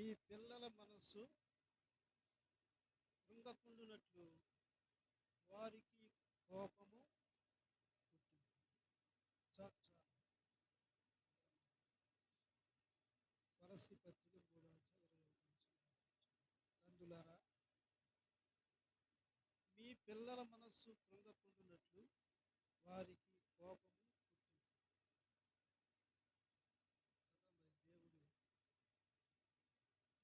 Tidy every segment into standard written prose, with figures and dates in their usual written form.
మీ పిల్లల మనస్సు కృంగకుండునట్లు వారికి కోపము పుట్టింది. చాలు. వలసి పత్రిక 3:21. తండ్రులారా, మీ పిల్లల మనస్సు కృంగకుండునట్లు వారికి కోపము పుట్టింది కదా. మరి దేవుడు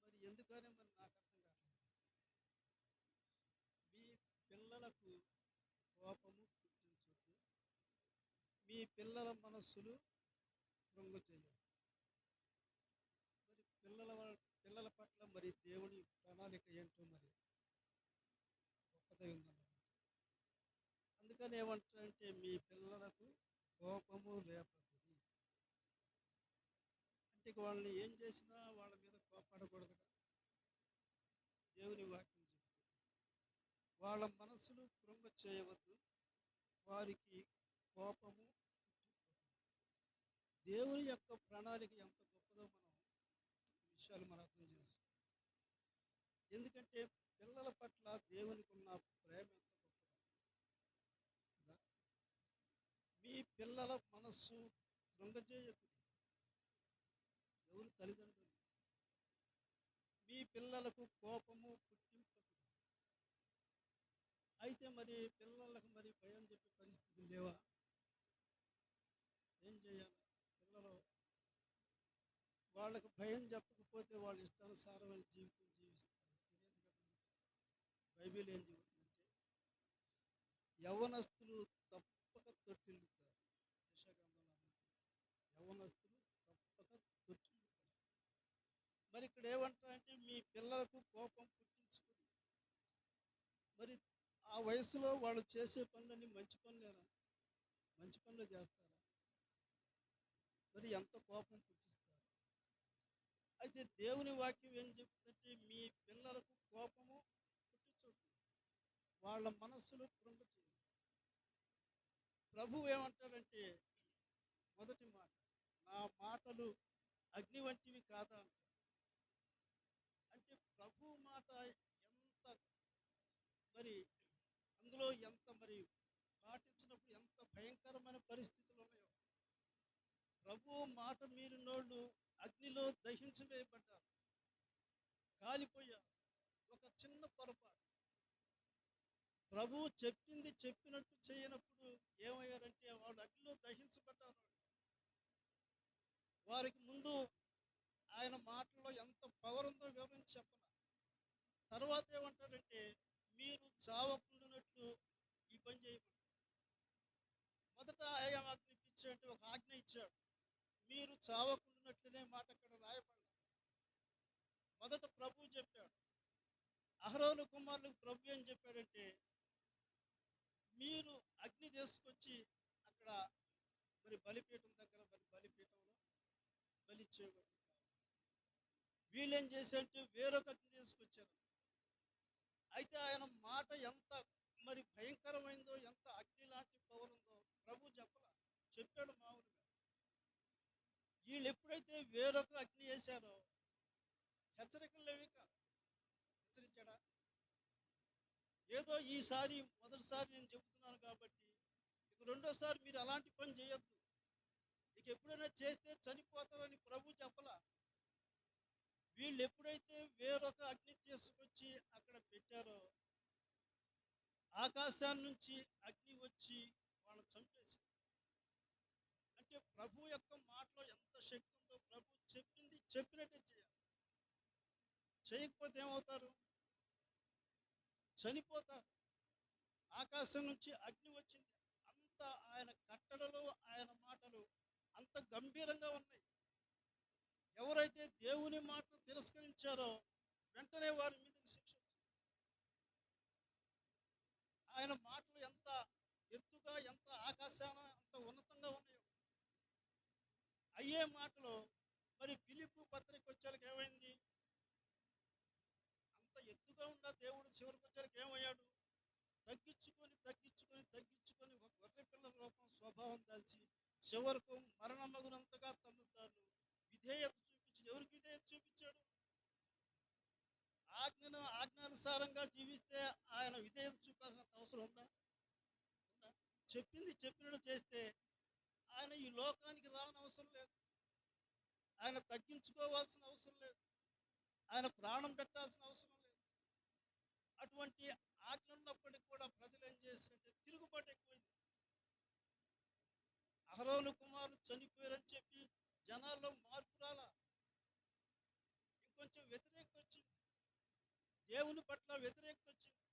మరి ఎందుకనే మరి నాకు అర్థం కావట్లేదు. మీ పిల్లలకు కోపము పుట్టించొద్దు, మీ పిల్లల మనస్సులు కృంగ చేయొద్దు. మరి పిల్లల పట్ల మరి దేవుని ప్రణాళిక ఏంటో మరి గొప్పదై ఉందన్నమాట. అందుకని ఏమంటారంటే మీ పిల్లలకు కోపము రేపకుడి. అంటే వాళ్ళని ఏం చేసినా వాళ్ళ మీద కోపడకూడదుగా. దేవుని వాక్యం చెబుతుంది వాళ్ళ మనసులు కృంగ చేయవద్దు, వారికి కోపము పుట్టించవద్దు. దేవుని యొక్క ప్రణాళిక ఎంత గొప్పదో మనం ఈ విషయాలు మనం అర్థం చేసుకోవాలి. ఎందుకంటే పిల్లల పట్ల దేవునికి ఉన్న ప్రేమ ఎంత గొప్పదో కదా. మీ పిల్లల మనస్సు కృంగజేయకుడి. ఎవరు తల్లిదండ్రులు మీ పిల్లలకు కోపము పుట్టింపకుడి. అయితే మరి పిల్లలకు మరి భయం చెప్పే పరిస్థితులు లేవా? ఏం చేయాలి? పిల్లలు వాళ్ళకు భయం చెప్పకపోతే వాళ్ళు ఇష్టానుసారమైన జీవితం జీవిస్తారు. తెలియదు కదా. బైబిల్ ఏం చెబుతుందంటే యవ్వనస్తులు తప్పక తొట్టిల్లుతారు. యెషయా యవ్వనస్తులు తప్పక తొట్టిల్లుతారు. మరి ఇక్కడ ఏమంటారంటే మీ పిల్లలకు కోపం పుట్టించుకుని. మరి ఆ వయసులో వాళ్ళు చేసే పనులన్నీ మంచి పనులేనా? మంచి పనులు చేస్తారా? మరి ఎంత కోపం పుట్టిస్తారు. అయితే దేవుని వాక్యం ఏం చెప్తుందంటే మీ పిల్లలకు కోపము పుట్టించొద్దు, వాళ్ళ మనస్సులు కృంగ చేయండి. ప్రభువు ఏమంటాడంటే మొదటి మాట, నా మాటలు అగ్ని వంటివి కాదా అంటాడు. అంటే ప్రభు మాట ఎంత మరి అందులో ఎంత మరి పాటించినప్పుడు ఎంత భయంకరమైన పరిస్థితులు ఉన్నాయో. ప్రభు మాట మీరినోళ్ళు అగ్నిలో దహించవేయబడ్డారు, కాలిపోయారు. ఒక చిన్న పొరపాటు, ప్రభువు చెప్పింది చెప్పినట్టు చేయనప్పుడు ఏమయ్యారంటే వాళ్ళు అగ్నిలో దహించబడ్డారు. వారికి ముందు ఆయన మాటల్లో ఎంత పవర్ ఉందో వివరించి చెప్పన. తర్వాత ఏమంటాడంటే మీరు చావకుండానట్లు ఈ పని చేయబడ్డారు. మొదట ఆయన ఆజ్ఞ ఒక ఆజ్ఞ ఇచ్చాడు, మీరు చావకుండానట్లనే మాట అక్కడ రాయబడ్డారు. మొదట ప్రభు చెప్పాడు, అహరోను కుమారులకు ప్రభు ఏం చెప్పాడంటే మీరు అగ్ని తీసుకొచ్చి అక్కడ మరి బలిపీఠం దగ్గర బలిపీఠంలో బలి చేయబడి. వీళ్ళేం చేశారంటే వేరొక అగ్ని తీసుకొచ్చారు. అయితే ఆయన మాట ఎంత మరి భయంకరమైందో, ఎంత అగ్ని లాంటి పవర్ ఉందో ప్రభు చెప్పాడు మామూలుగా. వీళ్ళు ఎప్పుడైతే వేరొక అగ్ని వేశారో హెచ్చరికలు లేవి కాదు. హెచ్చరించాడా? ఏదో ఈసారి మొదటిసారి నేను చెబుతున్నాను కాబట్టి ఇక రెండోసారి మీరు అలాంటి పని చేయొద్దు, ఇక ఎప్పుడైనా చేస్తే చనిపోతారని ప్రభు చెప్పలా. వీళ్ళు ఎప్పుడైతే వేరొక అగ్ని తీసుకొచ్చి అక్కడ పెట్టారో ఆకాశాన్ని నుంచి అగ్ని వచ్చి వాళ్ళని చంపేసి. అంటే ప్రభు యొక్క మాటలో ఎంత శక్తి ఉందో. ప్రభు చెప్పింది చెప్పినట్టే చేయాలి. చేయకపోతే ఏమవుతారు? చనిపోతారు. ఆకాశం నుంచి అగ్ని వచ్చింది. అంత ఆయన కట్టడలు, ఆయన మాటలు అంత గంభీరంగా ఉన్నాయి. ఎవరైతే దేవుని మాటను తిరస్కరించారో వెంటనే వారి మీదకి శిక్ష వచ్చింది. ఆయన మాటలు ఎంత ఎత్తుగా, ఎంత ఆకాశాన అంత ఉన్నతంగా ఉన్నాయో. అయ్యే మాటలు మరి ఫిలిప్పు పత్రిక వచ్చేళ్ళకి ఏమైంది? అంత ఎత్తుగా ఉన్న దేవుడు చివరికి వచ్చేళ్ళకి ఏమయ్యాడు? తగ్గించుకొని ఒక గొర్రె పిల్లల రూపం స్వభావం దాల్చి చివరకు మరణమగునంతగా తను విధేయత చూపించి. ఎవరికి విధేయత చూపించాడు? ఆజ్ఞానుసారంగా జీవిస్తే ఆయన విధేయత చూపాల్సిన అవసరం ఉందా? ఉందా? చెప్పింది చెప్పినట్టు చేస్తే ఆయన ఈ లోకానికి రావని అవసరం లేదు. ఆయన తగ్గించుకోవాల్సిన అవసరం లేదు. ఆయన ప్రాణం పెట్టాల్సిన అవసరం లేదు. అటువంటి ఆజ్ఞ ఉన్నప్పటికీ కూడా ప్రజలు ఏం చేశారంటే తిరుగుబాటు ఎక్కువైంది. అహరోను కుమారులు చనిపోయారని చెప్పి జనాల్లో మార్పు రాలా, ఇంకొంచెం వ్యతిరేకత వచ్చింది. దేవుని పట్ల వ్యతిరేకత వచ్చింది.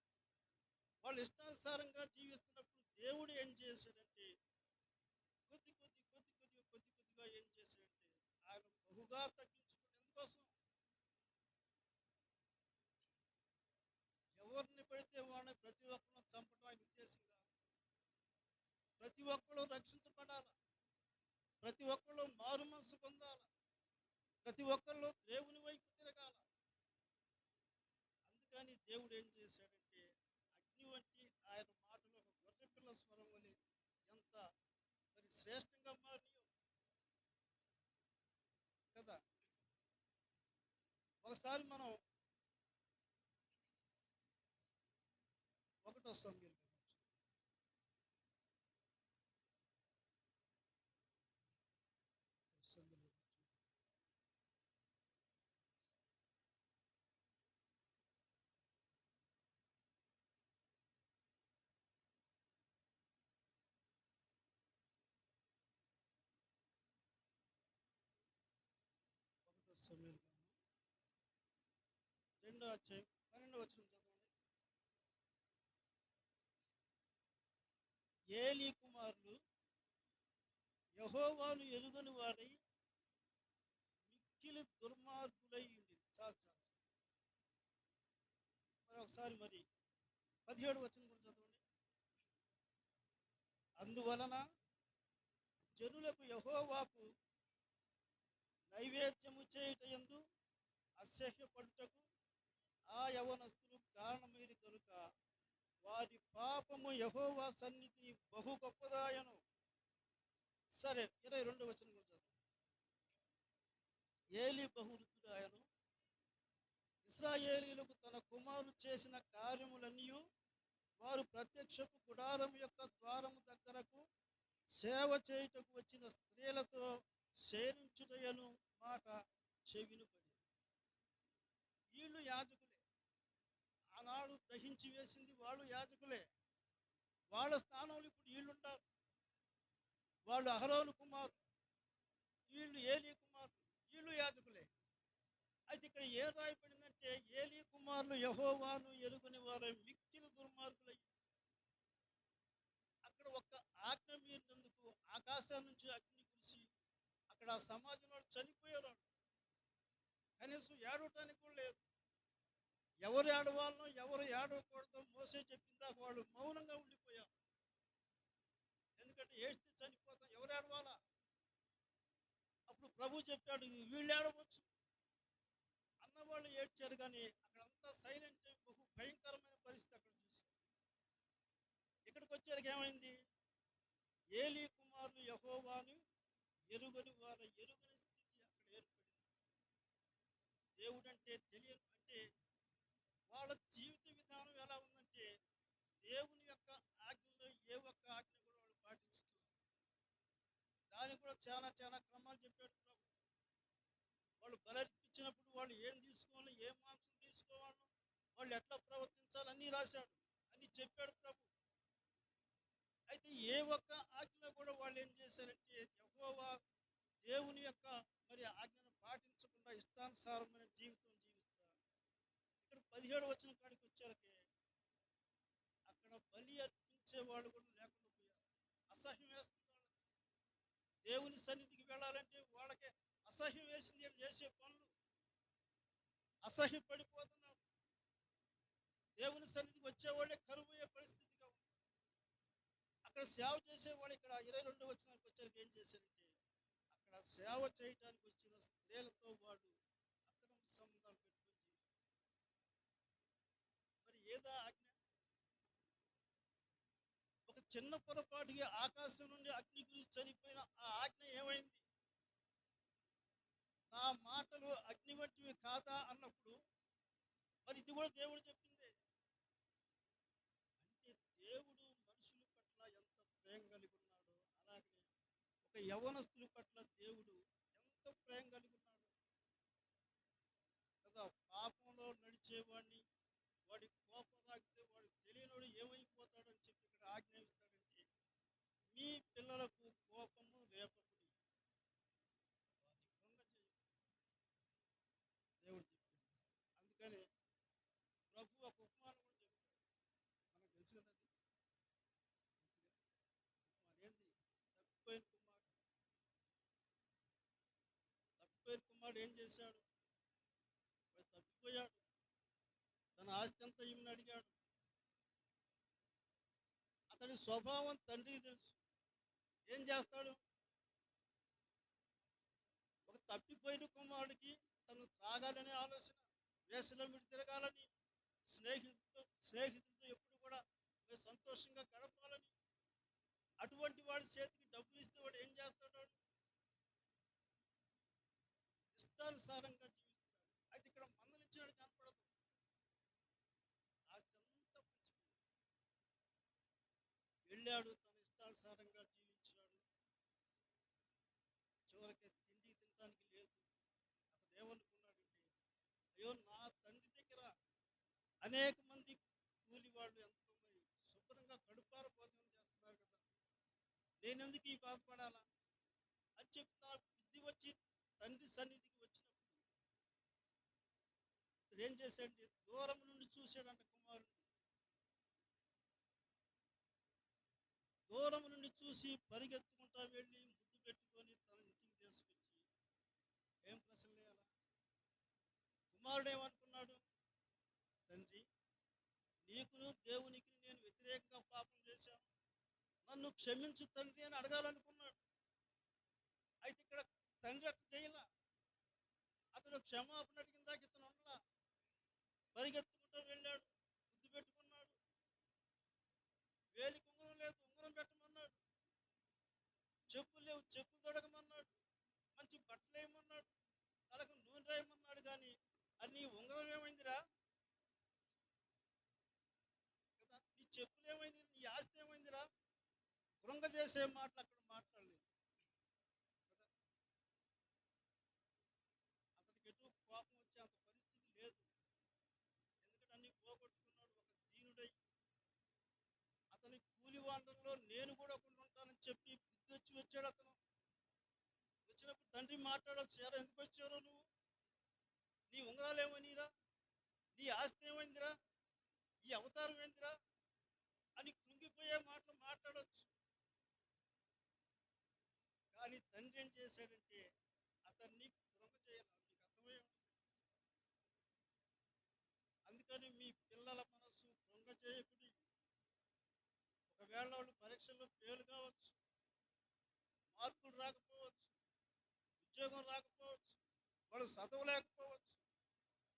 వాళ్ళు ఇష్టానుసారంగా జీవిస్తున్నప్పుడు దేవుడు ఏం చేశాడంటే కొద్దిగా ఏం చేశాడంటే ఆయన బహుగా తగ్గించుకుని ఎందుకోసం ఎవరిని పడితే వాడిని ప్రతి ఒక్కరిని చంపడం ఆయన ఉద్దేశం కాదు. ప్రతి ఒక్కరు రక్షించబడాల, ప్రతి ఒక్కరు మారు మనసు పొందాల, ప్రతి ఒక్కరిలో దేవుని వైపు తిరగాల. అందుకని దేవుడు ఏం చేశాడంటే అగ్ని వంటి ఆయన మాటలు ఒక గొర్రె పిల్ల స్వరం వలె ఎంత మరి శ్రేష్టంగా మారినాయో కదా. ఒకసారి మనం 1వ సమూయేలు 2వ అధ్యాయం 12వ వచనం చదవండి. ఏలీ కుమారులు యెహోవాను ఎరుగని వారై మిక్కిలి దుర్మార్గులై ఉండి. చాలు చాలు చాలు. మరి ఒకసారి మరి 17వ వచనం కూడా చదవండి. అందువలన జనులకు యెహోవాకు నైవేద్యము చేయుటయందు అసహ్యపడుటకు ఆ యవనస్తులు కారణమైరి కనుక వారి పాపము యెహోవా సన్నిధిని బహు గొప్పదాయను. సరే 22వ వచనం కూడా చదవండి. ఏలీ బహువృద్ధుడాయను, ఇశ్రాయేలీయులకు తన కుమారులు చేసిన కార్యములన్నీ వారు ప్రత్యక్షపు గుడారం యొక్క ద్వారము దగ్గరకు సేవ చేయుటకు వచ్చిన స్త్రీలతో సేవించుటయను మాట చెవిను పడి. వీళ్ళు యాజకులే, ఆనాడు దహించి వేసింది వాళ్ళు యాజకులే. వాళ్ళ స్థానంలో ఇప్పుడు వీళ్ళుంటారు. వాళ్ళు అహరోను కుమారులు, వీళ్ళు ఏలీ కుమారులు, వీళ్ళు యాజకులే. అయితే ఇక్కడ ఏ రాయబడిందంటే ఏలీ కుమారులు యెహోవాను ఎరుగని వారు మిక్కిలి దుర్మార్గులై. అక్కడ ఒక ఆజ్ఞ మీరినందుకు ఆకాశం నుంచి అగ్ని కురిసి అక్కడ ఆ సమాజంలో చనిపోయారు. కనీసం ఏడవటానికి కూడా లేదు. ఎవరు ఏడవాలనో ఎవరు ఏడవకూడదో మోసే చెప్పిందాక వాళ్ళు మౌనంగా ఉండిపోయారు. ఎందుకంటే ఏడిస్తే చనిపోతాం, ఎవరు ఏడవాలా? అప్పుడు ప్రభు చెప్పాడు వీళ్ళు ఏడవచ్చు అన్నవాళ్ళు ఏడ్చారు. కానీ అక్కడంతా సైలెంట్, బహు భయంకరమైన పరిస్థితి అక్కడ చూశారు. ఇక్కడికి వచ్చేసరికి ఏమైంది? ఏలీ కుమారులు యెహోవాను ఎరుగని స్థితి అక్కడ ఏర్పడింది. దేవుడు అంటే తెలియని అంటే వాళ్ళ జీవిత విధానం ఎలా ఉందంటే దేవుని యొక్క ఆజ్ఞలో ఏ ఒక్క ఆజ్ఞ కూడా వాళ్ళు పాటించట్లేదు. దానికి కూడా చాలా చాలా క్రమాలు చెప్పాడు ప్రభు. వాళ్ళు బలర్పించినప్పుడు వాళ్ళు ఏం తీసుకోవాలి, ఏ మాంసం తీసుకోవాలో, వాళ్ళు ఎట్లా ప్రవర్తించాలి అన్నీ రాశాడు, అన్నీ చెప్పాడు ప్రభు. అయితే ఏ ఒక్క ఆజ్ఞ కూడా వాళ్ళు ఏం చేశారంటే యెహోవా దేవుని యొక్క మరి ఆజ్ఞను పాటించకుండా ఇష్టానుసారమైన జీవితం జీవిస్తారు. ఇక్కడ 17వ వచనం కాడికి వచ్చారకే అక్కడ బలి అర్పించే వాళ్ళు కూడా లేకుండా పోయారు. అసహ్యం వేస్తుంది వాళ్ళకి. దేవుని సన్నిధికి వెళ్ళాలంటే వాళ్ళకి అసహ్యం వేసింది. చేసే పనులు అసహ్యపడిపోతున్నారు. దేవుని సన్నిధికి వచ్చేవాళ్ళే కరువయ్యే పరిస్థితిగా ఉంది. అక్కడ సేవ చేసేవాళ్ళు ఇక్కడ 22వ వచనానికి వచ్చారికి ఏం చేశారంటే అక్కడ సేవ చేయటానికి వచ్చిన స్త్రీలతో వాళ్ళు అక్రమ సంబంధాలు పెట్టుకొని జీవిస్తారు. మరి ఏదా ఆజ్ఞ? ఒక చిన్న పొరపాటుకి ఆకాశం నుండి అగ్ని గురించి చనిపోయిన ఆ ఆజ్ఞ ఏమైంది? నా మాటలు అగ్ని వంటివి కాదా అన్నప్పుడు మరి ఇది కూడా దేవుడు చెప్పిందే. అంటే దేవుడు మనుషుల పట్ల ఎంత ప్రేమ కలిగి ఉన్నాడో, అలాగనే ఒక యవ్వనస్తుల పట్ల దేవుడు ఎంత ప్రేమ కలిగి ఉన్నాడు కదా. పాపంలో నడిచేవాడిని, వాడి కోపం తాకితే వాడు తెలియనోడు ఏమైపోతాడో అని చెప్పి ఇక్కడ ఆజ్ఞాపిస్తాడంటే, మీ పిల్లలకు కోపము రేపకుడి, వారిని కృంగ చేయకుడి, దేవుడు చెప్పింది. అందుకని ప్రభు ఒక ఉపమానం కూడా చెప్పాడు. మనకు తెలుసు కదా, అది తెలుసుగా. ఉపమానం ఏంది? తప్పిపోయిన కుమారుడు. తప్పిపోయిన కుమారుడు ఏం చేశాడు? వాడు తప్పిపోయాడు, తన ఆస్తి అంతా ఈమెను అడిగాడు. అతని స్వభావం తండ్రికి తెలుసు. ఏం చేస్తాడు? ఒక తప్పిపోయిన కుమారుడికి తను త్రాగాలనే ఆలోచన, వేసలో మీరు తిరగాలని, స్నేహితులతో ఎప్పుడు కూడా మీరు సంతోషంగా గడపాలని, అటువంటి వాడి చేతికి డబ్బులు ఇస్తే వాడు ఏం చేస్తాడు? వాడు ఇష్టానుసారంగా జీవిస్తాడు. అయితే ఇక్కడ మందలించినట్టు కనపడదు. ఆస్తి అంతా పంచిపోయింది. వెళ్ళాడు, తన ఇష్టానుసారంగా జీవించాడు. చివరికి తిండి తినడానికి లేదు. అతను ఏమనుకున్నాడంటే, అయ్యో నా తండ్రి దగ్గర అనేక మంది కూలి వాళ్ళు ఎంతో మరి శుభ్రంగా కడుపార భోజనం చేస్తున్నారు కదా, నేనెందుకు ఈ బాధపడాలా అని చెప్పి తన బుద్ధి వచ్చి తండ్రి సన్నిధికి వచ్చినప్పుడు ఇతడు ఏం చేశాడంటే, దూరం నుండి చూశాడంట కుమారుడు. దూరం నుండి చూసి పరిగెత్తుకుంటా వెళ్ళి ముద్దు పెట్టుకొని తన ఇంటికి తీసుకొచ్చి ఏం ప్రశ్న వేయాలా? కుమారుడు ఏమనుకున్నాడు? తండ్రి, నీకును దేవునికి నేను వ్యతిరేకంగా పాపం చేశాను, నన్ను క్షమించు తండ్రి అని అడగాలనుకున్నాడు. అయితే ఇక్కడ తండ్రి అట్లా చేయాల. అతడు క్షమాపణ అడిగిన దాకా ఇతను ఉండలా. పరిగెత్తుకుంటూ వెళ్ళాడు, ముద్దు పెట్టుకున్నాడు. వేలికి ఉంగరం లేదు, ఉంగరం పెట్టమన్నాడు. చెప్పులు లేవు, చెప్పులు తొడగమన్నాడు. మంచి బట్టలు వేయమన్నాడు, తలకు నూనె రాయమన్నాడు. కానీ అది నీ ఉంగరం ఏమైందిరా కదా, నీ చెప్పులు ఏమైంది, నీ ఆస్తి ఏమైందిరా? కృంగ చేసే మాటలు అక్కడ మాట్లాడలేదు కదా. అతనికి ఎటు కోపం వచ్చే అంత పరిస్థితి లేదు. ఎందుకంటే అన్ని పోగొట్టుకున్నాడు. ఒక దీనుడై అతని కూలి వాళ్ళలో నేను కూడా ఒకడు ఉంటానని చెప్పి బుద్ధి వచ్చాడు అతను. వచ్చినప్పుడు తండ్రి మాట్లాడొచ్చు, ఎలా ఎందుకు వచ్చారో నువ్వు, నీ ఉంగరాలు ఏమనిరా, నీ ఆస్తి ఏమైందిరా, ఈ అవతారం ఏందిరా అని కృంగిపోయే మాటలు మాట్లాడొచ్చు. కానీ తండ్రి ఏం చేశాడంటే, అతన్ని కృంగ చేయాలి. మీకు అర్థమై ఉంటుంది. అందుకని మీ పిల్లల మనస్సు కృంగ చేయకుడి. ఒకవేళ వాళ్ళు పరీక్షల్లో ఫెయిల్ కావచ్చు, మార్కులు రాకపోవచ్చు, ఉద్యోగం రాకపోవచ్చు, వాళ్ళు చదవలేకపోవచ్చు.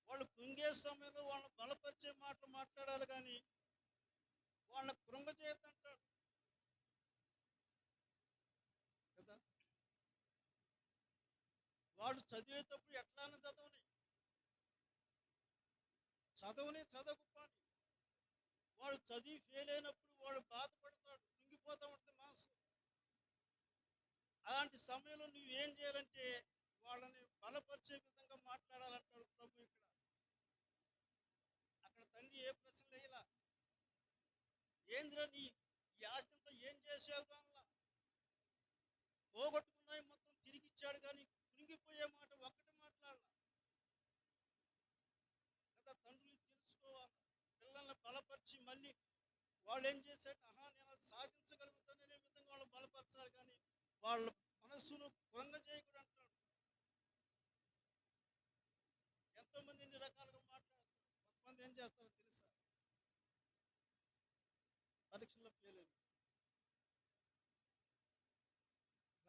వాళ్ళు కృంగే సమయంలో వాళ్ళని బలపరిచే మాటలు మాట్లాడాలి, కానీ వాళ్ళని కృంగ చేయొద్దంటాడు కదా. వాడు చదివేటప్పుడు ఎట్లానే చదవకపోని, వాడు చదివి ఫెయిల్ అయినప్పుడు వాడు బాధపడతాడు, కృంగిపోతా ఉంటుంది మనసు. అలాంటి సమయంలో నువ్వు ఏం చేయాలంటే, వాళ్ళని బలపరిచే విధంగా మాట్లాడాలంటాడు ప్రభు ఇక్కడ. అక్కడ తండ్రి ఏ ప్రశ్న వేయలా. ఏంద్రా నీ ఈ ఆస్తి అంతా ఏం చేసావు? కానలా పోగొట్టుకున్నాయి మొత్తం తిరిగి ఇచ్చాడు, కానీ కృంగిపోయే మాట ఒక్కటి మాట్లాడాల కదా. తండ్రులు తెలుసుకోవాలి, పిల్లల్ని బలపరిచి మళ్ళీ వాళ్ళు ఏం చేశాడు, నేను అది సాధించగలుగుతాననే విధంగా వాళ్ళు బలపరచాలి, కానీ వాళ్ళ మనస్సును కృంగ చేయకూడదు అంటాడు. ఎంతో మంది ఇన్ని రకాలుగా మాట్లాడతారు. కొంతమంది ఏం చేస్తారో తెలుసా, పరీక్షల్లో ఫెయిల్ అయిన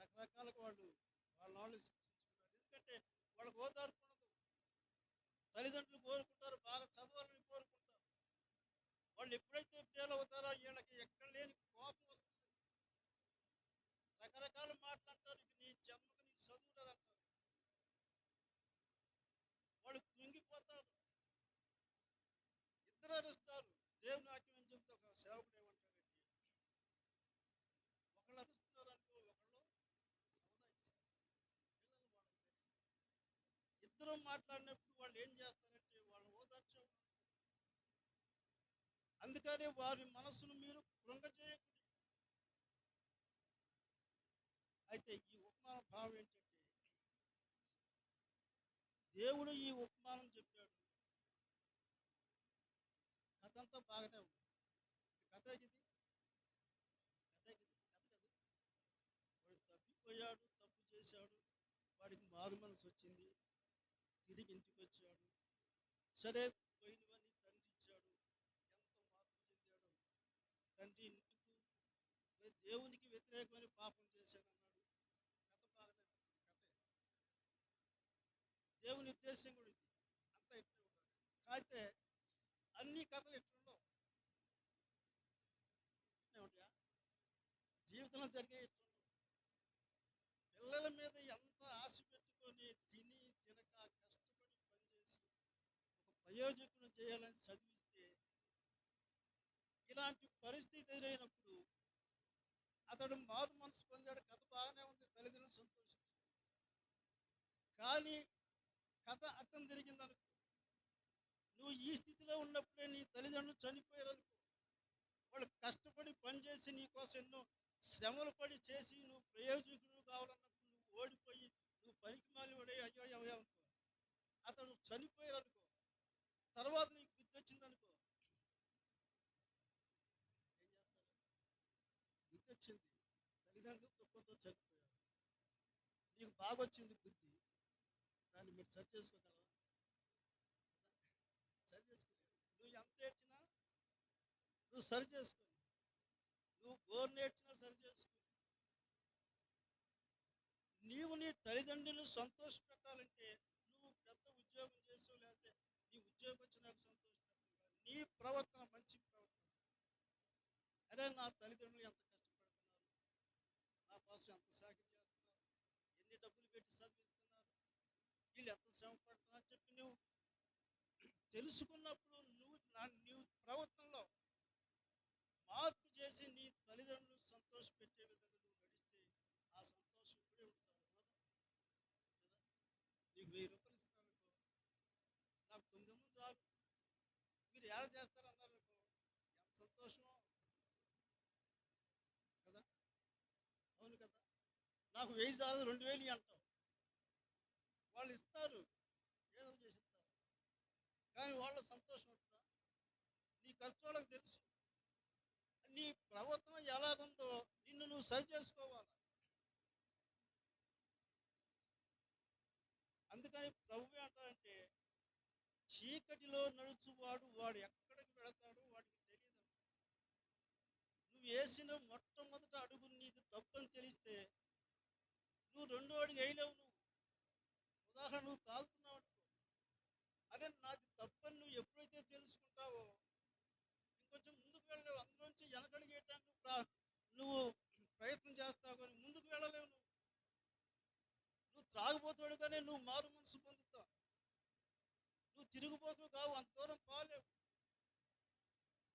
రకరకాలుగా వాళ్ళ శిక్షించుకుంటారు. ఎందుకంటే వాళ్ళకు ఓదార్పు ఉండదు. తల్లిదండ్రులు కోరుకుంటారు, బాగా చదవాలని కోరుకుంటారు. వాళ్ళు ఎప్పుడైతే ఫెయిల్ అవుతారో వీళ్ళకి ఎక్కడ లేని కోపం వస్తుంది. రకరకాల మాట్లాడతారు, ఇక నీ జన్మకు నీ చదువు లేదంటారు. వాళ్ళు కృంగిపోతారు. అందరూ మాట్లాడినప్పుడు వాళ్ళు ఏం చేస్తారంటే వాళ్ళని ఓదార్చేవాళ్ళు. అందుకనే వారి మనసును మీరు కృంగజేయకుడి. అయితే ఈ ఉపమాన భావం ఏంటంటే, దేవుడు ఈ ఉపమానం చెప్పాడు. కథ అంతా బాగానే ఉంది. ఇది కథ ఇది కథ ఇది కథ కదా. వాడు తప్పిపోయాడు, తప్పు చేశాడు, వాడికి మారు మనసు వచ్చింది, తిరిగి ఇంటికి వచ్చాడు. సరే, పోయినవన్నీ తండ్రి ఇచ్చాడు. ఎంత మార్పు చెందాడు తండ్రి. ఇంటికి మరి దేవునికి వ్యతిరేకమైన పాపం చేశానన్నాడు. కథ బాగానే ఉంది. కథే దేవుని ఉద్దేశం కూడా ఇది. అంతా ఇట్లే ఉంటుంది. అయితే అన్ని కథలు ఇట్లుండవు. ఇట్లే ఉంటాయా? జీవితంలో జరిగే ఇట్లుండవు. పిల్లల మీద ఎంత ఆశ పెట్టుకొని తిని తినక కష్టపడి పనిచేసి ఒక ప్రయోజకులు చేయాలని చదివిస్తే ఇలాంటి పరిస్థితి ఎదురైనప్పుడు అతడు మారు మనసు పొందాడు. కథ బాగానే ఉంది, తల్లిదండ్రులు సంతోషించారు. కానీ కథ అర్థం తిరిగింది అనుకో. నువ్వు ఈ స్థితిలో ఉన్నప్పుడే నీ తల్లిదండ్రులు చనిపోయారు అనుకో. వాళ్ళు కష్టపడి పనిచేసి నీ కోసం ఎన్నో శ్రమలు పడి చేసి నువ్వు ప్రయోజకుడు కావాలన్నప్పుడు నువ్వు ఓడిపోయి నువ్వు పనికి మాలి పడే అయ్యో అయ్యో అనుకో. అతడు చనిపోయారు అనుకో. తర్వాత నీకు బుద్ధి వచ్చింది అనుకో. ఏం చేస్తారు? బుద్ధి వచ్చింది, తల్లిదండ్రులు దుఃఖంతో చనిపోయారు. నీకు బాగా వచ్చింది బుద్ధి, దాన్ని మీరు సరి చేసుకోగలవా? సరి చేసుకోలేరు. నువ్వు ఎంత ఏడ్చినా నువ్వు సరి చేసుకో. నువ్వు గోరు నేర్చినా సరి చేసుకో. నీవు నీ తల్లిదండ్రులను సంతోష పెట్టాలంటే నువ్వు పెద్ద ఉద్యోగం చేసావు, లేకపోతే నీ ఉద్యోగం వచ్చి నాకు సంతోష పెట్టాలి కాదు. నీ ప్రవర్తన మంచి ప్రవర్తన. అరే, నా తల్లిదండ్రులు ఎంత కష్టపడుతున్నారు, నా కోసం ఎంత సాయం చేస్తున్నారు, ఎన్ని డబ్బులు పెట్టి చదివిస్తున్నారు, వీళ్ళు ఎంత శ్రమ పడుతున్నారు చెప్పి నువ్వు తెలుసుకున్నప్పుడు నువ్వు ప్రవర్తనలో మార్పు చేసి నీ తల్లిదండ్రులు సంతోష పెట్టే విధంగా నువ్వు నడిస్తే ఆ సంతోషం ఇప్పుడే ఉంటాడు కదా. నీకు 1000 రూపాయలు ఇస్తున్నారనుకో, నాకు 900 చాలు, మీరు ఏడ చేస్తారన్నారనుకో, ఎంత సంతోషమో కదా. అవును కదా. నాకు 1000 చాలు, 2000 అంటావు. వాళ్ళు ఇస్తారు, ఏదో చేసి ఇస్తారు. కానీ వాళ్ళ సంతోషం ఉంటుందా? నీ ఖర్చు వాళ్ళకి తెలుసు. నీ ప్రవర్తన ఎలాగుందో నిన్ను నువ్వు సరి చేసుకోవాలి. అందుకని ప్రభు ఏంటంటే, చీకటిలో నడుచువాడు వాడు ఎక్కడికి వెళతాడో వాడికి తెలియదంట. నువ్వు వేసిన మొట్టమొదటి అడుగు నీది తప్పని తెలిస్తే నువ్వు రెండో అడుగు వేయలేవు. నువ్వు ఉదాహరణ, నువ్వు తాగుతున్నావు అనుకో. అదే నాది తప్పని నువ్వు ఎప్పుడైతే తెలుసుకుంటావో ఇంకొంచెం ముందుకు వెళ్ళలేవు. అందులోంచి వెనకడిగేయటానికి నువ్వు ప్రయత్నం చేస్తావు, కానీ ముందుకు వెళ్ళలేవు. నువ్వు త్రాగిపోతాడుగానే నువ్వు మారు మనసు పొందుతావు. నువ్వు తిరిగిపోతూ కావు, అంత దూరం పోలేవు.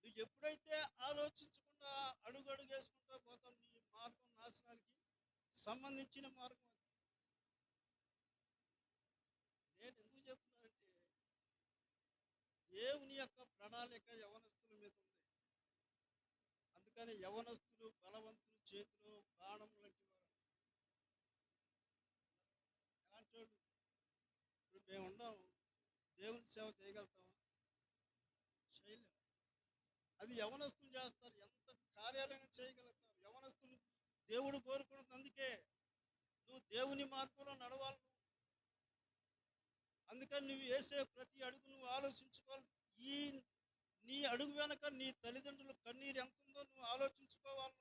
నువ్వు ఎప్పుడైతే ఆలోచించకుండా అడుగు అడుగు వేసుకుంటా పోతావు, నీ మార్గం నాశనానికి సంబంధించిన మార్గం అది. నేను ఎందుకు చెప్తున్నానంటే, దేవుని యొక్క ప్రణాళిక యవనస్తుల మీద ఉంది. అందుకని యవనస్తులు బలవంతులు చేతిలో బాణం లాంటి వారు. ఎలాంటి వాళ్ళు? ఇప్పుడు మేము ఉన్నాము, దేవుని సేవ చేయగలుగుతాం? చేయలేము. అది యవనస్తులు చేస్తారు. ఎంత కార్యాలైనా చేయగలుగుతారు యవనస్తులు. దేవుడు కోరుకున్నది అందుకే నువ్వు దేవుని మార్గంలో నడవాలి. అందుకని నువ్వు వేసే ప్రతి అడుగు నువ్వు ఆలోచించుకోవాలి. ఈ నీ అడుగు వెనక నీ తల్లిదండ్రుల కన్నీరు ఎంత ఉందో నువ్వు ఆలోచించుకోవాలి.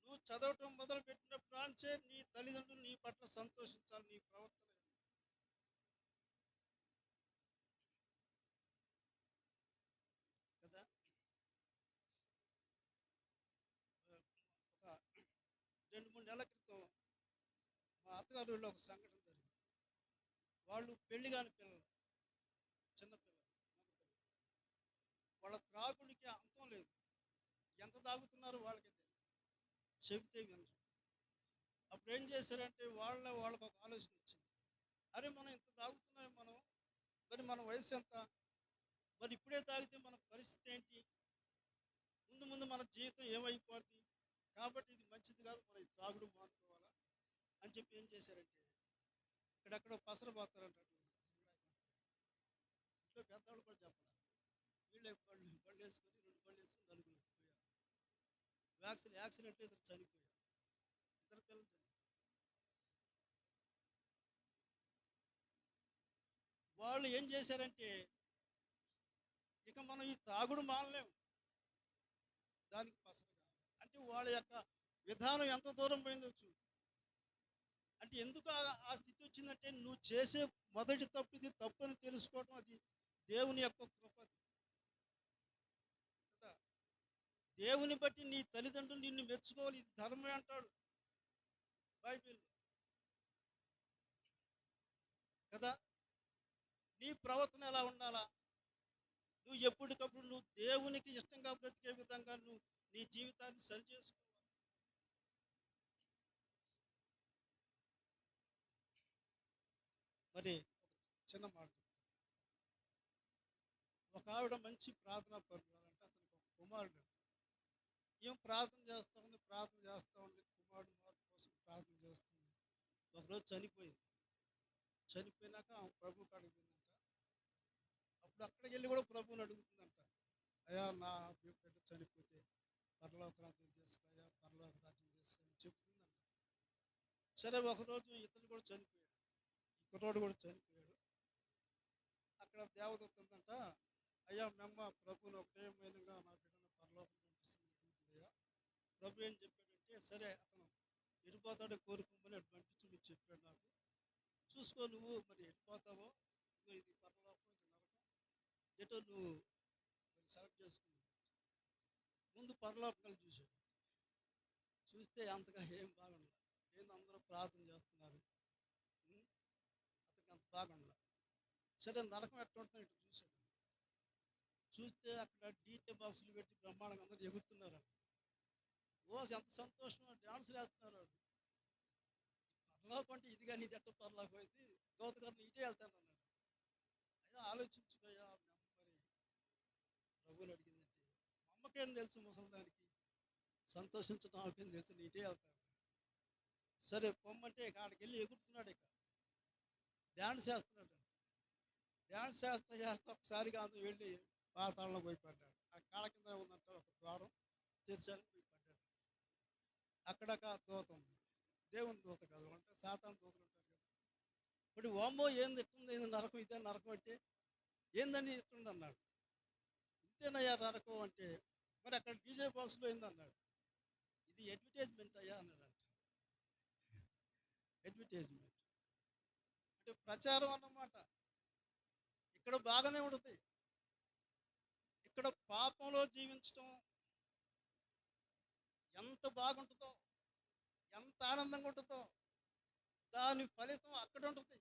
నువ్వు చదవటం మొదలు పెట్టినప్పుడు నుంచే నీ తల్లిదండ్రులు నీ పట్ల సంతోషించాలి. నీ ప్రవర్తన కదా. ఒక 2-3 నెలల క్రితం మా అత్తగారు ఊళ్ళో ఒక సంఘటన జరిగింది. వాళ్ళు పెళ్లి కాని పిల్లలు, చిన్న పిల్లలు, మగ పిల్లలు. వాళ్ళ త్రాగుడికి అంతం లేదు. ఎంత తాగుతున్నారో వాళ్ళకే తెలియదు, చెబితే వినరు. అప్పుడు ఏం చేశారంటే వాళ్ళకు ఒక ఆలోచన వచ్చింది. అరే మనం ఇంత తాగుతున్నాం మనం, మరి మన వయసు ఎంత, మరి ఇప్పుడే తాగితే మన పరిస్థితి ఏంటి, ముందు ముందు మన జీవితం ఏమైపోద్ది, కాబట్టి ఇది మంచిది కాదు, మనం ఈ త్రాగుడు మానుకోవాలా అని చెప్పి ఏం చేశారంటే ఇక్కడెక్కడో పసరు పోతారంటాడు. ఇంట్లో పెద్దవాళ్ళు కూడా చెప్పాలి, వీళ్ళే బళ్ళు వేసుకొని 2 బళ్ళు వేసుకొని నలుగురు పోయారు. యాక్సిడెంట్లో ఇద్దరు చనిపోయారు, ఇద్దరు పిల్లలు చనిపోయారు. వాళ్ళు ఏం చేశారంటే ఇక మనం ఈ తాగుడు మానలేము, దానికి పసరు కావాలి అంటే వాళ్ళ యొక్క విధానం ఎంత దూరం పోయిందో చూడు. అంటే ఎందుకు ఆ స్థితి వచ్చిందంటే నువ్వు చేసే మొదటి తప్పు ఇది తప్పు అని తెలుసుకోవటం, అది దేవుని యొక్క కృప కదా. దేవుని బట్టి నీ తల్లిదండ్రులు నిన్ను మెచ్చుకోవాలి, ఇది ధర్మమే అంటాడు బైబిల్ కదా. నీ ప్రవర్తన ఎలా ఉండాలా, నువ్వు ఎప్పటికప్పుడు నువ్వు దేవునికి ఇష్టంగా బ్రతికే విధంగా నువ్వు నీ జీవితాన్ని సరి చేసుకోవాలి. మరి ఒక చిన్న మాట చెప్తాను. ఒక ఆవిడ మంచి ప్రార్థనా పరురాలంటే అతనికి ఒక కుమారుడు. ఏం ప్రార్థన చేస్తూ ఉంది, ప్రార్థన చేస్తూ ఉంది, కుమారుడు మార్పు కోసం ప్రార్థన చేస్తుంది. ఒకరోజు చనిపోయింది. చనిపోయినాక ఆమె ప్రభు కాడికి పోయిందంట. అప్పుడు అక్కడికి వెళ్ళి కూడా ప్రభువుని అడుగుతుందంట, అయ్యా నా బిడ్డ చనిపోతే పరలోక రాజ్యం తీసుకురాయా, పరలోక రాజ్యం తీసుకురా అని చెప్తుందంట. సరే ఒకరోజు ఇతను కూడా చనిపోయాడు, ఈ కుర్రోడు కూడా చనిపోయాడు. అక్కడ దేవదూత ఉందంట, అయ్యా మేమ్మ ప్రభువుని ఒకటే మైనంగా నా బిడ్డను పరలోకం పంపిస్తుంది అడుగుతుందయ్యా. ప్రభు ఏం చెప్పాడంటే, సరే అతను ఎడిపోతాడో కోరుకోమని అటు పంపించమని చెప్పాడు నాకు, చూసుకో నువ్వు మరి ఎడిపోతావో, ఇదిగో ఇది పరలోకం ఇది నరకం, ఎటో నువ్వు మరి సెలెక్ట్ చేసుకుంది. ముందు పరలోకాలు చూశాడు, చూస్తే అంతగా ఏం బాగుండదు. ఏంది అందరూ ప్రార్థన చేస్తున్నారు, అతనికి అంత బాగుండదు. సరే నరకం ఎట్లా ఉంటుందో ఇటు చూశాడు, చూస్తే అక్కడ డీజే బాక్సులు పెట్టి బ్రహ్మాండంగా అందరూ ఎగురుతున్నారు. ఓ ఎంత సంతోషం, డాన్సులు వేస్తున్నారు వాళ్ళు. పరలోకం అంటే ఇది కానీ ఇది ఎట్ట పరలోకం అయితే, దోతగారిని ఇటే వెళ్తాను అన్నాడు. అయినా ఆలోచించుకోయా మరి ప్రభువుని అడిగిందంటే, మా అమ్మకేం తెలుసు ముసలిదానికి, సంతోషించడం ఆమెకేం తెలుసు, నీ ఇటే వెళ్తాను. సరే పొమ్మంటే ఇక ఆడికి వెళ్ళి ఎగురుతున్నాడు, ఇక డ్యాన్స్ చేస్తున్నాడు. డ్యాన్స్ చేస్తా చేస్తా ఒకసారిగా అందరూ వెళ్ళి పాతాళంలో పోయి పడ్డాడు. ఆ కాళ్ళ కింద ఉందంట ఒక ద్వారం, తెరిచాలని పోయి పడ్డాడు. అక్కడక దూత ఉంది, దేవుని దూత కాదు, అంటే సాతాను దూతలు ఉంటారు కదా. ఇప్పుడు ఓమ్మో ఏంది ఎట్టుంది, ఏంది నరకం, ఇదే నరకం అంటే ఏందని ఇట్టుండి అన్నాడు. ఇంతేనయ్యా నరకం అంటే, మరి అక్కడ డీజే బాక్స్లో ఏందన్నాడు. ఇది అడ్వర్టైజ్మెంట్ అయ్యా అన్నాడు. అంట అడ్వర్టైజ్మెంట్ అంటే ప్రచారం అన్నమాట. ఇక్కడ బాగానే ఉంటుంది, ఇక్కడ పాపంలో జీవించడం ఎంత బాగుంటుందో, ఎంత ఆనందంగా ఉంటుందో, దాని ఫలితం అక్కడ ఉంటుంది.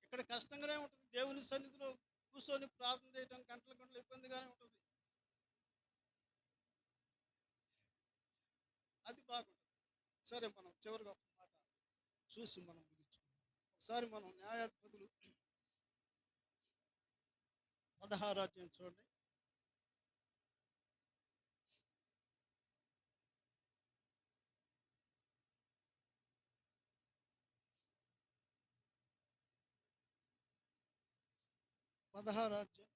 ఇక్కడ కష్టంగానే ఉంటుంది, దేవుని సన్నిధిలో కూర్చొని ప్రార్థన చేయడం గంటల గంటలు ఇబ్బందిగానే ఉంటుంది, అది బాగుంటుంది. సరే మనం చివరిగా ఒక మాట చూసి మనం ముగించుకుందాం. ఒకసారి మనం న్యాయాధిపతులు 16వ అధ్యాయం చూడండి. 16వ అధ్యాయం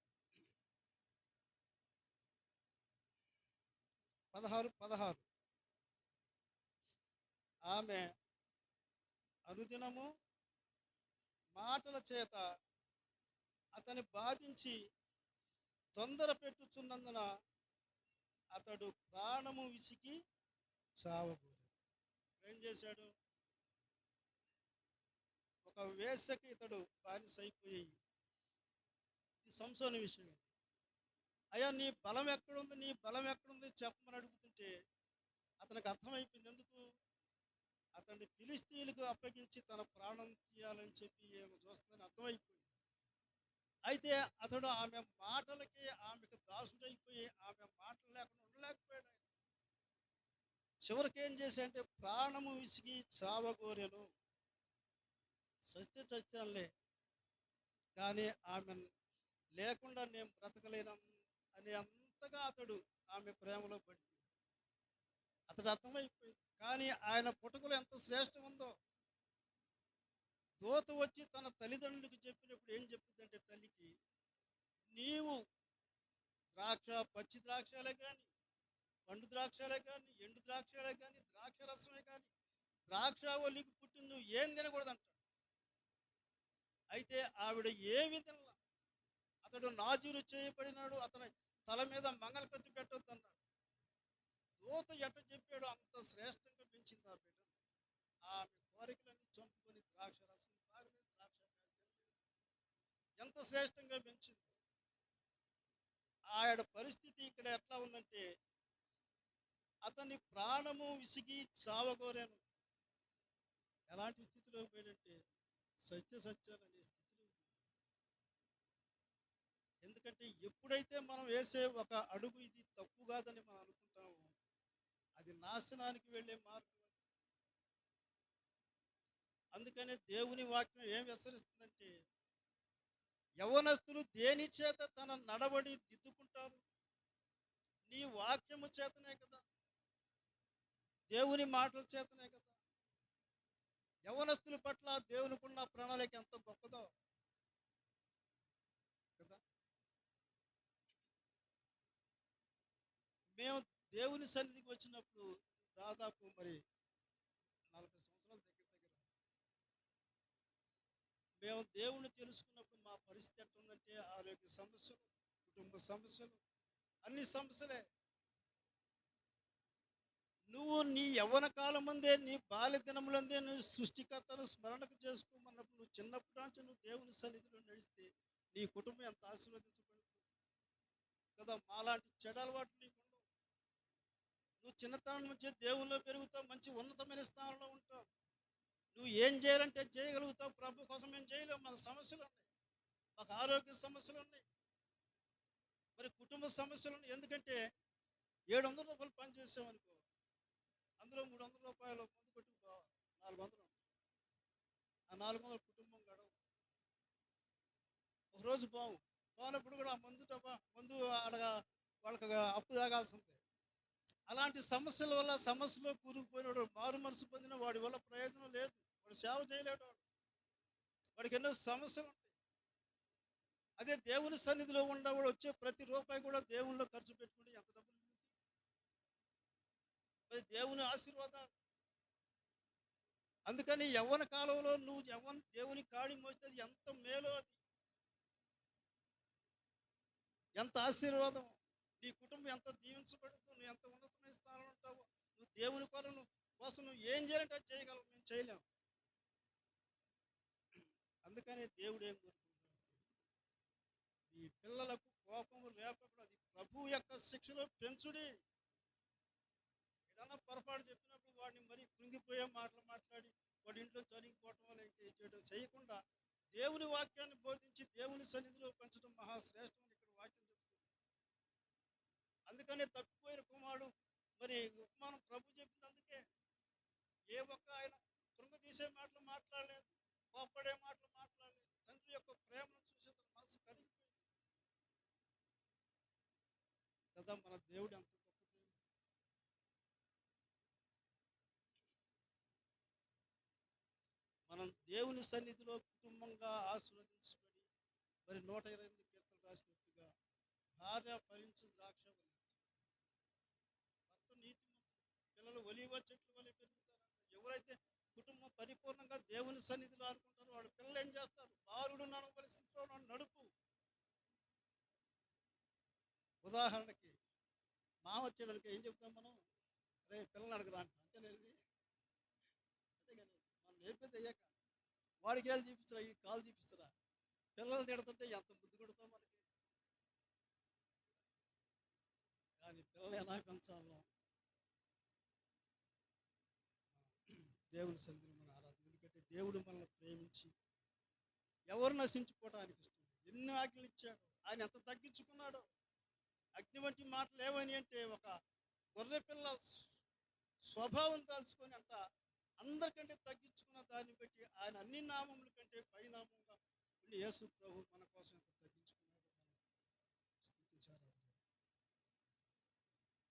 16. ఆమె అనుదినము మాటల చేత అతని బాధించి తొందర పెట్టుచున్నందున అతడు ప్రాణము విసికి చావబోలేదు. ఏం చేశాడు, ఒక వేశ్యకి ఇతడు బానిస అయిపోయి, ఇది సంసోను విషయం. ఇది అయ్యా నీ బలం ఎక్కడుంది, నీ బలం ఎక్కడుంది చెప్పమని అడుగుతుంటే అతనికి అర్థమైపోయింది. ఎందుకు, అతన్ని ఫిలిస్తీయులకు అప్పగించి తన ప్రాణం తీయాలని చెప్పి ఏమో చూస్తుందని అర్థమైపోయింది. అయితే అతడు ఆమె మాటలకి ఆమెకు దాసుడైపోయి ఆమె మాటలు లేకుండా ఉండలేకపోయాడు. ఆయన చివరికి ఏం చేశాడంటే ప్రాణము విసిగి చావగోరెను. చస్తే చచ్చానులే, కానీ ఆమె లేకుండా నేను బ్రతకలేను అనే అంతగా అతడు ఆమె ప్రేమలో పడి అతడు అర్థమైపోయింది. కానీ ఆయన పుట్టుకలో ఎంత శ్రేష్టం ఉందో, దూత వచ్చి తన తల్లిదండ్రులకు చెప్పినప్పుడు ఏం చెప్తుందంటే తల్లికి, నీవు పచ్చి ద్రాక్షలే కానీ, పండు ద్రాక్షలే కానీ, ఎండు ద్రాక్షలే కానీ, ద్రాక్ష రసమే కానీ, ద్రాక్షావళికి పుట్టిన నువ్వు ఏం తినకూడదంట. అయితే ఆవిడ ఏ విధంగా, అతడు నాజీరు చేయబడినాడు, అతని తల మీద మంగళకత్తి పెట్టొద్దు అన్నాడు. దూత ఎట్ట చెప్పాడు అంత శ్రేష్టంగా పెంచింది ఆ బిడ్డను. ఆమె కోరికలన్నీ చంపుకొని ద్రాక్ష రసం తాగలేదు, ద్రాక్ష తినలేదు, ఎంత శ్రేష్టంగా పెంచింది. ఆవిడ పరిస్థితి ఇక్కడ ఎట్లా ఉందంటే, అతని ప్రాణము విసిగి చావగోరాను. ఎలాంటి స్థితిలో పోయాడంటే సత్యాలు అనే స్థితిలో. ఎందుకంటే ఎప్పుడైతే మనం వేసే ఒక అడుగు ఇది తప్పు కాదని మనం అనుకుంటామో, అది నాశనానికి వెళ్ళే మార్గం. అందుకనే దేవుని వాక్యం ఏం హెచ్చరిస్తుందంటే, యవ్వనస్తులు దేని చేత తన నడవడి దిద్దుకుంటారు? నీ వాక్యము చేతనే కదా, దేవుని మాటల చేతనే కదా. యవ్వనస్తుల పట్ల దేవునికున్న ప్రణాళిక ఎంత గొప్పదో కదా. మేము దేవుని సన్నిధికి వచ్చినప్పుడు దాదాపు మరి 40 సంవత్సరాల దగ్గర మేము దేవుణ్ణి తెలుసుకున్నప్పుడు మా పరిస్థితి ఎట్లుందంటే, ఆరోగ్య సమస్యలు, కుటుంబ సమస్యలు, అన్ని సమస్యలే. నువ్వు నీ యవ్వన కాలం ముందే, నీ బాల్య దినములందే నువ్వు సృష్టికర్తను స్మరణకు చేసుకోమన్నప్పుడు, నువ్వు చిన్నప్పటి నుంచి నువ్వు దేవుని సన్నిధిలో నడిస్తే నీ కుటుంబం ఎంత ఆశీర్వదించబడుతుంది కదా. మాలాంటి చెడు అలవాట్లు నీకు ఉండవు. నువ్వు చిన్నతనం నుంచే దేవుల్లో పెరుగుతావు, మంచి ఉన్నతమైన స్థానంలో ఉంటావు. నువ్వు ఏం చేయాలంటే చేయగలుగుతావు. ప్రభు కోసం ఏం చేయలేవు. మాకు సమస్యలు ఉన్నాయి, మాకు ఆరోగ్య సమస్యలు ఉన్నాయి, మరి కుటుంబ సమస్యలు ఉన్నాయి. ఎందుకంటే 700 రూపాయలు పని చేసామనుకో, అందులో 300 రూపాయలు ముందు కొట్టుకు పోవాలి, 400 ఆ 400 కుటుంబం గడవదు. ఒకరోజు పోనప్పుడు కూడా ఆ మందు అడగా వాళ్ళకి అప్పు తాగాల్సిందే. అలాంటి సమస్యల వల్ల సమస్యలో కూరుకుపోయినాడు. మారు మనసు పొందిన వాడి వల్ల ప్రయోజనం లేదు. వాడు సేవ చేయలేడు. వాడికి ఎన్నో సమస్యలు ఉంటాయి. అదే దేవుని సన్నిధిలో ఉండవాడు వచ్చే ప్రతి రూపాయి కూడా దేవునిలో ఖర్చు పెట్టుకుంటే ఎంత డబ్బులు మిగులుతాయి. అది దేవుని ఆశీర్వాదాలు. అందుకని యవ్వన కాలంలో నువ్వు దేవుని కాడి మోస్తే అది ఎంత మేలో, అది ఎంత ఆశీర్వాదం. నీ కుటుంబం ఎంత దీవించబడుతుందో, నువ్వు ఎంత ఉన్నతమైన స్థానంలో ఉంటావో, నువ్వు దేవుని కొరకు కోసం నువ్వు ఏం చేయాలంటే అది చేయగలవు. మేము చేయలేము. అందుకనే దేవుడు ఏం కోరుకుంటున్నాడు, ఈ పిల్లలకు కోపం రేపప్పుడు అది ప్రభు యొక్క శిక్షలో పెంచుడి. ఏదన్నా పొరపాటు చెప్పినప్పుడు వాడిని మరీ కృంగిపోయే మాటలు మాట్లాడి వాడి ఇంట్లో చనిపోవటం వల్ల చేయడం చేయకుండా దేవుని వాక్యాన్ని బోధించి దేవుని సన్నిధిలో పెంచడం మహాశ్రేష్టం అని ఇక్కడ వాక్యం చెప్తుంది. అందుకనే తప్పిపోయిన కుమారుడు మరి ఉపమానం ప్రభు చెప్పింది. అందుకే ఏ ఒక్క ఆయన కృంగ మాటలు మాట్లాడలేదు, కోప్పడే మాటలు మాట్లాడలేదు. తండ్రి యొక్క ప్రేమను చూసి తన మనసు కరిగిపోయింది కదా. మన దేవుడు ఎంత గొప్ప దేవుడు. మనం దేవుని సన్నిధిలో కుటుంబంగా ఆశీర్వదించబడి, మరి 128 కీర్తనలు రాసినట్టుగా, భార్య ఫలించు ద్రాక్ష వల్లి, భర్త నీతిమంతుడు, పిల్లలు ఒలీవ చెట్లు వలె పెరుగుతారు. ఎవరైతే కుటుంబం పరిపూర్ణంగా దేవుని సన్నిధిలో అనుకుంటారో వాళ్ళ పిల్లలు ఏం చేస్తారు? బాలుడు నడవలసిన స్థితిలో నడుపు. ఉదాహరణకి మామ వచ్చేవాళ్ళకి ఏం చెప్తాం మనం? రే పిల్లలు అడగదా అంట, అంతేనండి. అంతేగాని మనం నేర్పేది అయ్యాక వాడికి వేలు చూపిస్తారా, ఈ కాలు చూపిస్తారా? పిల్లలు తిడుతుంటే ఎంత బుద్ధి కొడతాం మనకి. కానీ పిల్లలు ఎలా పెంచాలో దేవుని సన్నిధిలో మనం ఆరాధన. ఎందుకంటే దేవుడు మనల్ని ప్రేమించి ఎవరు నశించుకోవడానికి ఇష్టం, ఎన్ని ఆజ్ఞలు ఇచ్చాడు, ఆయన ఎంత తగ్గించుకున్నాడో. అగ్ని వంటి మాటలు ఏమని అంటే, ఒక గొర్రె పిల్ల స్వభావం దాల్చుకొని అంట అందరికంటే తగ్గించుకున్న దాన్ని బట్టి ఆయన అన్ని నామముల కంటే పరిణామంగా ఉండి యేసు ప్రభు మన కోసం ఎంత తగ్గించుకున్నాడు.